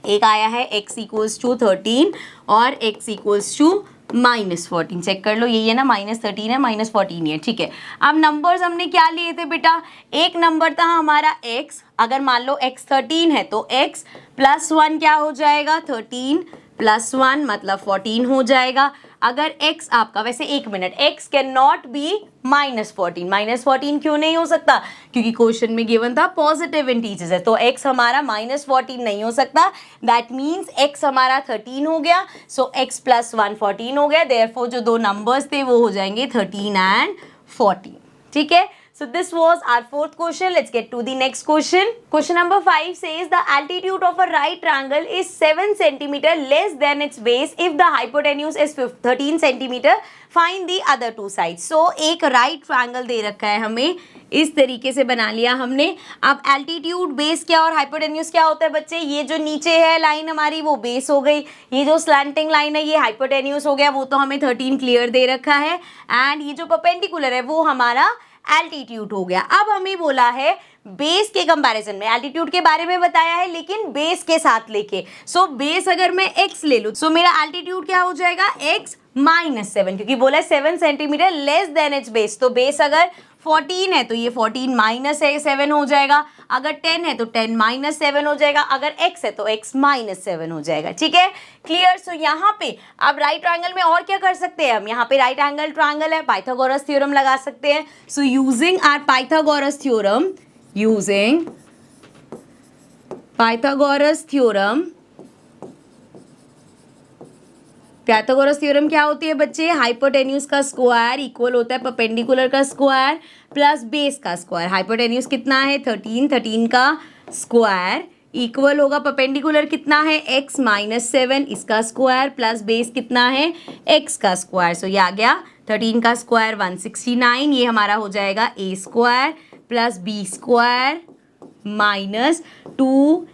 एक आया है x इक्वल्स टू 13 और x equals to minus 14. Check कर लो, यही है ना, माइनस 13 है माइनस 14 है, ठीक है. अब नंबर्स हमने क्या लिए थे बेटा, एक नंबर था हमारा x, अगर मान लो x 13 है तो x प्लस 1 क्या हो जाएगा 13 प्लस 1 मतलब 14 हो जाएगा. अगर x आपका, वैसे एक minute, x can not be minus 14. Minus 14 क्यों नहीं हो सकता, क्योंकि क्वेश्चन में गिवन था पॉजिटिव इंटीजर्स है, तो x हमारा माइनस 14 नहीं हो सकता. दैट मीन्स x हमारा 13 हो गया, सो x प्लस 1 14 हो गया. देयरफॉर जो 2 नंबर्स थे वो हो जाएंगे 13 एंड 14. ठीक है. So this was our 4th question. Let's get to the next question. Question number 5 says the altitude of a right triangle is 7 centimeter less than its base if the hypotenuse is 13 centimeter. Find the other 2 sides. So एक right triangle दे रखा है हमें, इस तरीके से बना लिया हमने. अब एल्टीट्यूड, बेस क्या और हाइपोटेन्यूज क्या होता है बच्चे, ये जो नीचे है लाइन हमारी वो बेस हो गई, ये जो स्लैंटिंग लाइन है ये हाइपोटेन्यूज हो गया, वो तो हमें 13 क्लियर दे रखा है, एंड ये जो परपेंडिकुलर है वो हमारा एल्टीट्यूड हो गया. अब हमें बोला है बेस के कंपैरिजन में, एल्टीट्यूड के बारे में बताया है लेकिन बेस के साथ लेके. सो बेस अगर मैं x ले लूँ, सो मेरा एल्टीट्यूड क्या हो जाएगा x माइनस 7, क्योंकि बोला है 7 centimetre less than it's base. तो बेस अगर 14 है तो ये 14 माइनस 7 हो जाएगा, अगर 10 है तो 10 माइनस 7 हो जाएगा, अगर x है तो x माइनस 7 हो जाएगा. ठीक है, क्लियर. सो यहाँ पे अब राइट ट्रायंगल में और क्या कर सकते हैं हम, यहाँ पे राइट एंगल ट्रायंगल है, पाइथागोरस थ्योरम लगा सकते हैं. So using our Pythagoras theorem, using Pythagoras theorem, Pythagoras theorem क्या होती है बच्चे, हाइपोटेन्यूज का स्क्वायर इक्वल होता है परपेंडिकुलर का स्क्वायर प्लस बेस का स्क्वायर. हाइपोटेन्यूज कितना है 13, 13 का स्क्वायर इक्वल होगा परपेंडिकुलर कितना है x माइनस 7, इसका स्क्वायर प्लस बेस कितना है x का स्क्वायर. सो ये आ गया 13 का स्क्वायर 169, ये हमारा हो जाएगा a square plus b square minus 2ab.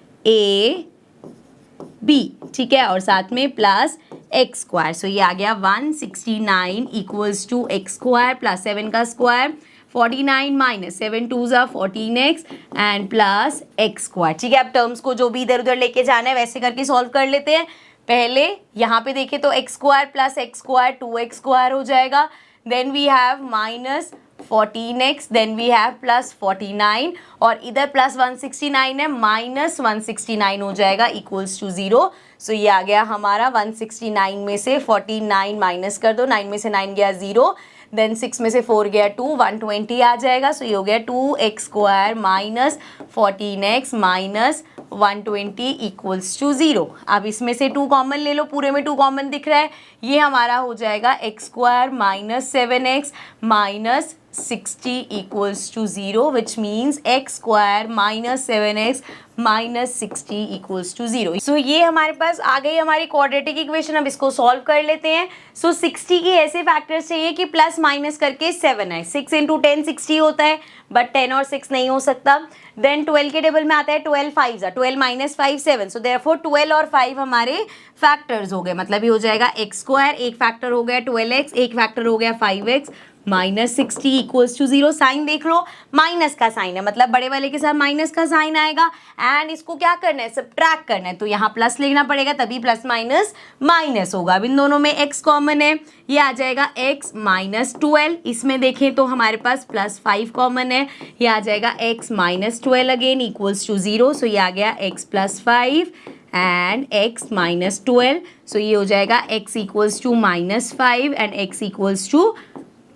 ठीक है, और साथ में प्लस एक्स स्क्वायर. सो ये आ गया 169 equals to x square plus 7 का स्क्वायर 49 माइनस 7 2 ज़ा 14x and plus x square. ठीक है, अब टर्म्स को जो भी इधर उधर लेके जाना है वैसे करके सॉल्व कर लेते हैं. पहले यहाँ पे देखें तो x square plus x square 2x square हो जाएगा, then we have minus 14x, then we have plus 49 और इधर प्लस 169 है, माइनस 169 हो जाएगा इक्वल्स टू 0. सो ये आ गया हमारा 169 में से 49 माइनस कर दो, 9 में से 9 गया 0, देन 6 में से 4 गया 2, 120 आ जाएगा. सो ये हो गया 2x square minus 14x minus 120 equals to 0. अब इसमें से 2 कॉमन ले लो, पूरे में 2 कॉमन दिख रहा है. ये हमारा हो जाएगा x square minus 7x minus 60 equals to 0, which means x square minus 7x minus 60 equals to 0. So ये हमारे पास आ गई हमारी क्वाड्रेटिक इक्वेशन. अब इसको सॉल्व कर लेते हैं. सो 60 के ऐसे फैक्टर्स चाहिए कि प्लस माइनस करके 7 है. 6 इंटू 10 60 होता है, बट 10 और 6 नहीं हो सकता. देन 12 के टेबल में आता है 12 5 12 माइनस 5 7. सो देयरफॉर 12 और 5 हमारे फैक्टर्स हो गए. मतलब ये हो जाएगा x स्क्वायर, एक फैक्टर हो गया 12x, एक फैक्टर हो गया 5x minus 60 equals to 0. Sign देख लो, माइनस का साइन है, मतलब बड़े वाले के साथ माइनस का साइन आएगा. एंड इसको क्या करना है, सब्ट्रैक्ट करना है. तो यहाँ प्लस लिखना पड़ेगा, तभी प्लस माइनस माइनस होगा. अब इन दोनों में x कॉमन है, ये आ जाएगा x माइनस 12. इसमें देखें तो हमारे पास प्लस 5 कॉमन है, ये आ जाएगा x minus 12 again equals to 0. So ये आ गया x plus 5 and x minus 12. So ये हो जाएगा x equals to minus 5 and x equals to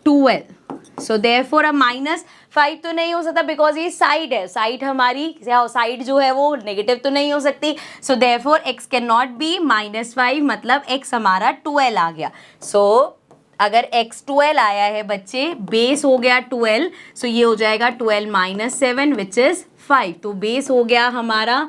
12. So therefore अब माइनस 5 तो नहीं हो सकता बिकॉज ये साइड है. साइड हमारी साइड जो है वो नेगेटिव तो नहीं हो सकती. So therefore x can not be minus 5, मतलब x हमारा 12 आ गया. सो अगर x 12 आया है बच्चे, बेस हो गया 12. सो ये हो जाएगा 12 माइनस 7 विच इज 5. तो बेस हो गया हमारा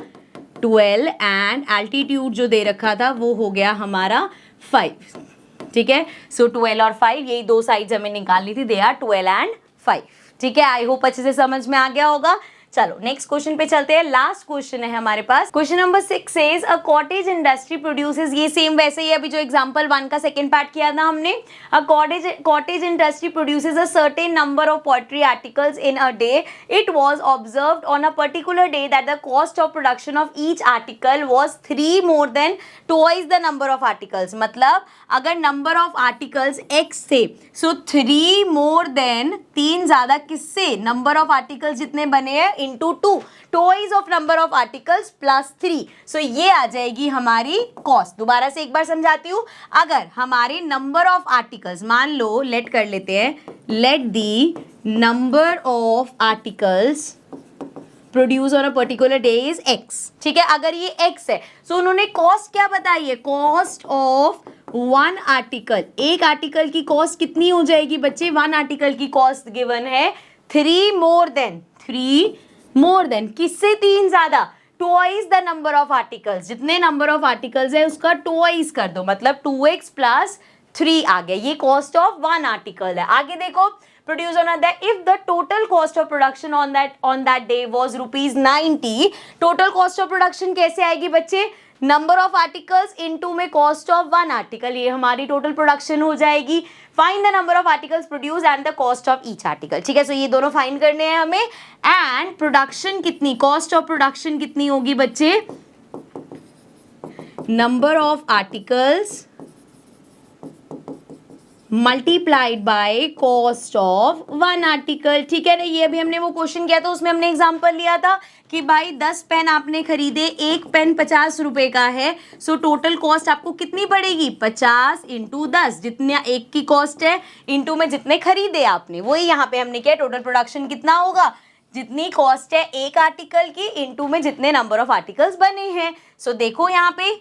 12 एंड एल्टीट्यूड जो दे रखा था वो हो गया हमारा 5. ठीक है. सो 12 और 5 यही दो साइड्स हमें निकालनी थी. They are 12 and 5. ठीक है. आई होप अच्छे से समझ में आ गया होगा. चलो नेक्स्ट क्वेश्चन पे चलते हैं. लास्ट क्वेश्चन है हमारे पास. Question number 6 says a cottage industry produces, ये सेम वैसे ही अभी जो एग्जांपल 1 का सेकंड पार्ट किया था हमने. A cottage industry produces a certain number of pottery articles in a day. It was observed on a particular day that the cost of production of each article was 3 more than twice the number of articles. मतलब अगर number of articles x से, सो 3 more then, 3 ज्यादा किससे, number of articles जितने बने हैं into 2, toys of number of articles plus 3. सो ये आ जाएगी हमारी कॉस्ट. दोबारा से एक बार समझाती हूँ. अगर हमारे नंबर ऑफ आर्टिकल्स, मान लो लेट कर लेते हैं, late the number of articles produce on a particular day is x. ठीक है. अगर ये x है, सो उन्होंने कॉस्ट क्या बताई है, कॉस्ट ऑफ 1 आर्टिकल. एक आर्टिकल की कॉस्ट कितनी हो जाएगी बच्चे, 1 आर्टिकल की कॉस्ट गिवन है 3 मोर देन किससे, 3 ज्यादा, twice the number of articles. जितने नंबर ऑफ आर्टिकल्स है उसका ट्वाइस कर दो, मतलब 2x प्लस 3 आ गया. ये कॉस्ट ऑफ 1 आर्टिकल है. आगे देखो, produce on that if the total cost of production on that day was ₹90. total cost of production कैसे आएगी बच्चे, नंबर ऑफ आर्टिकल्स इनटू में कॉस्ट ऑफ 1 आर्टिकल. ये हमारी टोटल प्रोडक्शन हो जाएगी. Find the number of articles produce and the cost of each article. ठीक है. सो ये दोनों फाइंड करने हैं हमें. एंड प्रोडक्शन कितनी, कॉस्ट ऑफ प्रोडक्शन कितनी होगी बच्चे, number of articles multiplied by cost of 1 article. ठीक है ना. ये अभी हमने वो क्वेश्चन किया था, उसमें हमने एग्जांपल लिया था कि भाई 10 पेन आपने खरीदे, एक पेन 50 रुपए का है. सो टोटल कॉस्ट आपको कितनी पड़ेगी, 50 इंटू 10, जितना एक की कॉस्ट है इंटू में जितने खरीदे आपने, वही यहाँ पे हमने किया. टोटल प्रोडक्शन कितना होगा, जितनी कॉस्ट है एक आर्टिकल की इंटू में जितने नंबर ऑफ आर्टिकल्स बने हैं. सो देखो यहाँ पे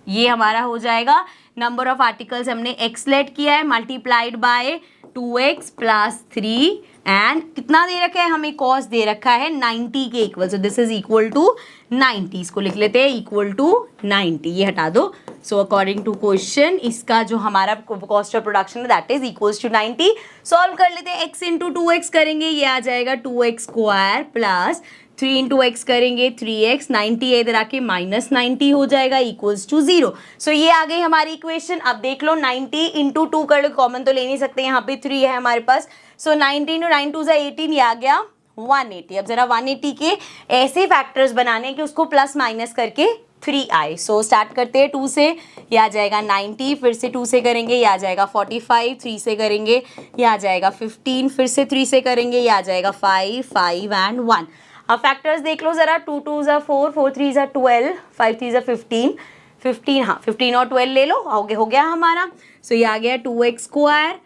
ये हमारा हो जाएगा, नंबर ऑफ आर्टिकल्स हमने x लेट किया है, multiplied by 2x plus 3 and कितना दे रखा है हमें, कॉस्ट दे रखा है 90 के equal. So this is equal to 90. इसको लिख लेते हैं इक्वल टू 90, ये हटा दो. सो अकॉर्डिंग टू क्वेश्चन इसका जो हमारा कॉस्ट ऑफ प्रोडक्शन है that is equals to 90. Solve कर लेते हैं. x इंटू 2x करेंगे, ये आ जाएगा 2x square plus 3 into x करेंगे 3x, 90 है इधर आके माइनस 90 हो जाएगा इक्वल्स टू 0. सो ये आ गई हमारी इक्वेशन. अब देख लो 90 इंटू 2 कर लो, कॉमन तो ले नहीं सकते, यहाँ पे 3 है हमारे पास. सो 90 इंटू 9 2 18, ये आ गया 180. अब जरा 180 के ऐसे फैक्टर्स बनाने कि उसको प्लस माइनस करके 3 आए. सो स्टार्ट करते हैं 2 से, ये आ जाएगा 90, फिर से 2 से करेंगे, ये आ जाएगा 45, 3 से करेंगे, ये आ जाएगा 15, फिर से 3 से करेंगे, ये आ जाएगा 5, 5 एंड 1. अब फैक्टर्स देख लो जरा, 2 2 ज़ा 4, 4 3 ज़ा 12, 5 3 ज़ा 15, 15 हाँ 15 और 12 ले लो, हो गया हमारा. सो ये आ गया 2x square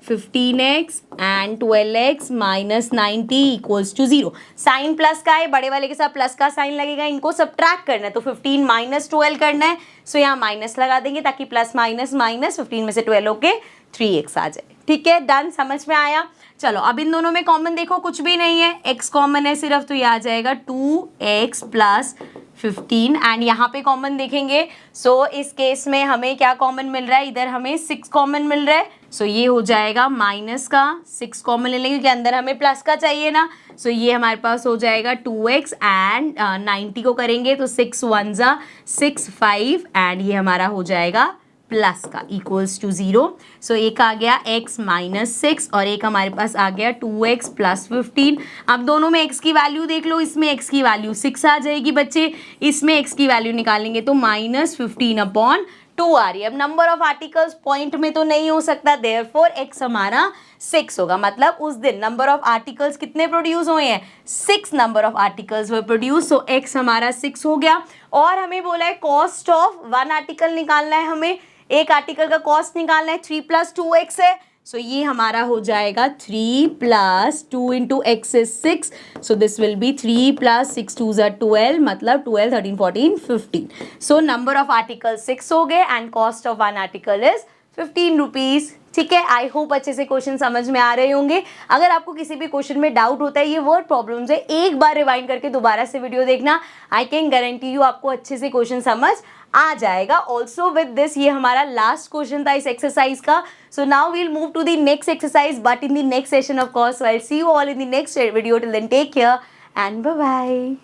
15x and 12x minus 90 equals to 0। Sign plus का है, बड़े वाले के साथ प्लस का साइन लगेगा, इनको सब्ट्रैक्ट करना है तो 15 माइनस 12 करना है, सो यहाँ माइनस लगा देंगे ताकि प्लस माइनस माइनस 15 में से 12 होके 3x आ जाए। ठीक है, डन, समझ में आया। चलो अब इन दोनों में कॉमन देखो, कुछ भी नहीं है, x कॉमन है सिर्फ, तो ये आ जाएगा 2x प्लस 15 एंड यहाँ पे कॉमन देखेंगे, सो इस केस में हमें क्या कॉमन मिल रहा है, इधर हमें 6 कॉमन मिल रहा है, सो ये हो जाएगा माइनस का 6 कॉमन ले लेंगे क्योंकि अंदर हमें प्लस का चाहिए ना, सो ये हमारे पास हो जाएगा 2x एंड 90 को करेंगे तो 6 1 जा 6 5 एंड ये हमारा हो जाएगा प्लस का इक्वल्स टू 0। सो एक आ गया x माइनस 6 और एक हमारे पास आ गया 2x प्लस 15। अब दोनों में x की वैल्यू देख लो, इसमें x की वैल्यू 6 आ जाएगी बच्चे, इसमें x की वैल्यू निकालेंगे तो माइनस 15/2 आ रही है। अब नंबर ऑफ आर्टिकल्स पॉइंट में तो नहीं हो सकता, देयरफॉर x हमारा 6 होगा, मतलब उस दिन नंबर ऑफ आर्टिकल्स कितने प्रोड्यूस हुए हैं, 6 number of articles were produce, so x हमारा 6 हो गया। और हमें बोला है कॉस्ट ऑफ 1 आर्टिकल निकालना है, हमें एक आर्टिकल का कॉस्ट निकालना है, 3 + 2x है, सो ये हमारा हो जाएगा 3 + 2 × x is 6, so this will be 3 + 6 2 = 12, मतलब 12 13 14 15। सो नंबर ऑफ आर्टिकल 6 हो गए and cost of 1 article is 15 rupees. ठीक है, आई होप अच्छे से क्वेश्चन समझ में आ रहे होंगे। अगर आपको किसी भी क्वेश्चन में डाउट होता है, ये वर्ड प्रॉब्लम्स है, एक बार रिवाइंड करके दोबारा से वीडियो देखना, आई कैन गारंटी यू आपको अच्छे से क्वेश्चन समझ आ जाएगा। ऑल्सो विद दिस ये हमारा लास्ट क्वेश्चन था इस एक्सरसाइज का, so now we'll move to the next exercise but in the next session of course. I see you all in the next video, till then take care and bye bye.